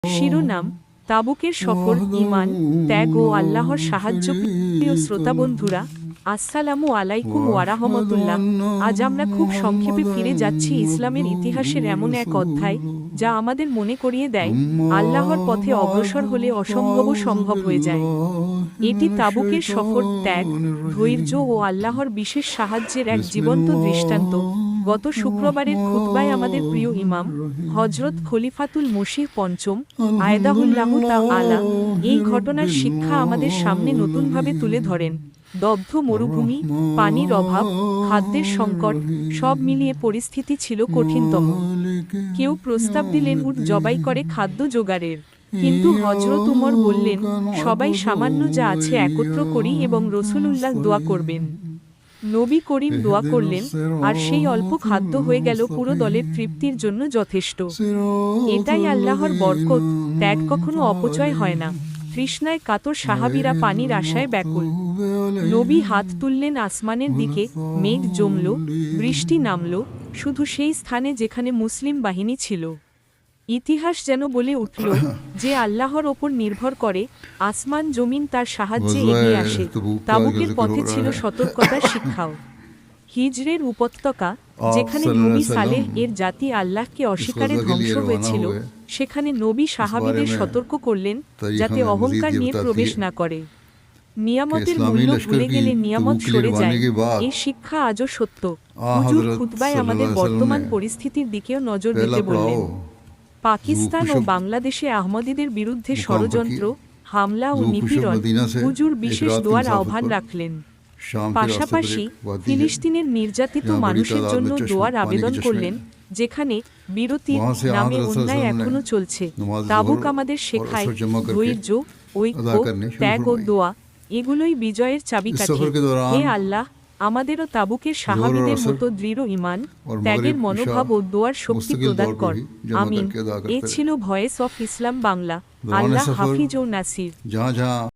শিরোনাম তাবুকের সফর, ঈমান, ত্যাগ ও আল্লাহর সাহায্য। প্রিয় শ্রোতা বন্ধুরা, আসসালামু আলাইকুম ওয়া রাহমাতুল্লাহ। আজ আমরা খুব সংক্ষেপে ফিরে যাচ্ছি ইসলামের ইতিহাসের এমন এক অধ্যায় যা আমাদের মনে করিয়ে দেয় আল্লাহর পথে অগ্রসর হলে অসম্ভবও সম্ভব হয়ে যায়। এটি তাবুকের সফর, ত্যাগ, ধৈর্য ও আল্লাহর বিশেষ সাহায্যের এক জীবন্ত দৃষ্টান্ত। গত শুক্রবারের খুতবায় আমাদের প্রিয় ইমাম হযরত খলিফাতুল মসিহ পঞ্চম আয়দাহুল্লাহু তাআলা এই ঘটনার শিক্ষা আমাদের সামনে নতুনভাবে তুলে ধরেন। দগ্ধ মরুভূমি, পানির অভাব, খাদ্যের সংকট, সব মিলিয়ে পরিস্থিতি ছিল কঠিনতম। কেউ প্রস্তাব দিলেন উট জবাই করে খাদ্য জোগাড়ের, কিন্তু হযরত উমর বললেন, সবাই সামান্য যা আছে একত্র করি এবং রাসূলুল্লাহ দোয়া করবেন। নবী করিম দোয়া করলেন, আর সেই অল্প খাদ্য হয়ে গেল পুরো দলের তৃপ্তির জন্য যথেষ্ট। এটাই আল্লাহর বরকত। ত্যাগ কখনো অপচয় হয় না। তৃষ্ণায় কাতর সাহাবীরা পানির আশায় ব্যাকুল। নবী হাত তুললেন আসমানের দিকে, মেঘ জমল, বৃষ্টি নামল, শুধু সেই স্থানে যেখানে মুসলিম বাহিনী ছিল। ইতিহাস যেন বলে উঠল, যে আল্লাহর ওপর নির্ভর করে, আসমান জমিন তার সাহায্যে এগিয়ে আসে। তাবুকের পথে ছিল সতর্কতার শিক্ষাও। হিজরের উপত্যকা, যেখানে নবী সালেহ এর জাতি আল্লাহকে অস্বীকারে ধ্বংস হয়েছিল, সেখানে নবী সাহাবীদের সতর্ক করলেন যাতে অহংকার নিয়ে প্রবেশ না করে। নিয়ামতের মূল্য ভুলে গেলে নিয়ামত সরে যায়। এই শিক্ষা আজও সত্য। হুজুর খুতবায় আমাদের বর্তমান পরিস্থিতির দিকেও নজর দিতে বললেন। পাকিস্তান ও বাংলাদেশে আহমদীদের বিরুদ্ধে ষড়যন্ত্র, হামলা ও নিপীড়ন, হুজুর বিশেষ দোয়ার আহ্বান রাখলেন। পাশাপাশি ফিলিস্তিনের নির্যাতিত মানুষের জন্য দোয়ার আবেদন করলেন, যেখানে বিরতির নামে অন্যায় এখনো চলছে। তাবুক আমাদের শেখায় ধৈর্য, ঐক্য, ত্যাগ ও দোয়া, এগুলোই বিজয়ের চাবিকাঠি। হে আল্লাহ, আমাদেরও তাবুকের সাহাবীদের মতো দৃঢ় ঈমান, ত্যাগের মনোভাব ও দোয়ার শক্তি প্রদান কর। আমিন। এ ছিল ভয়েস অফ ইসলাম বাংলা। আল্লাহ হাফিজ ও নাসির।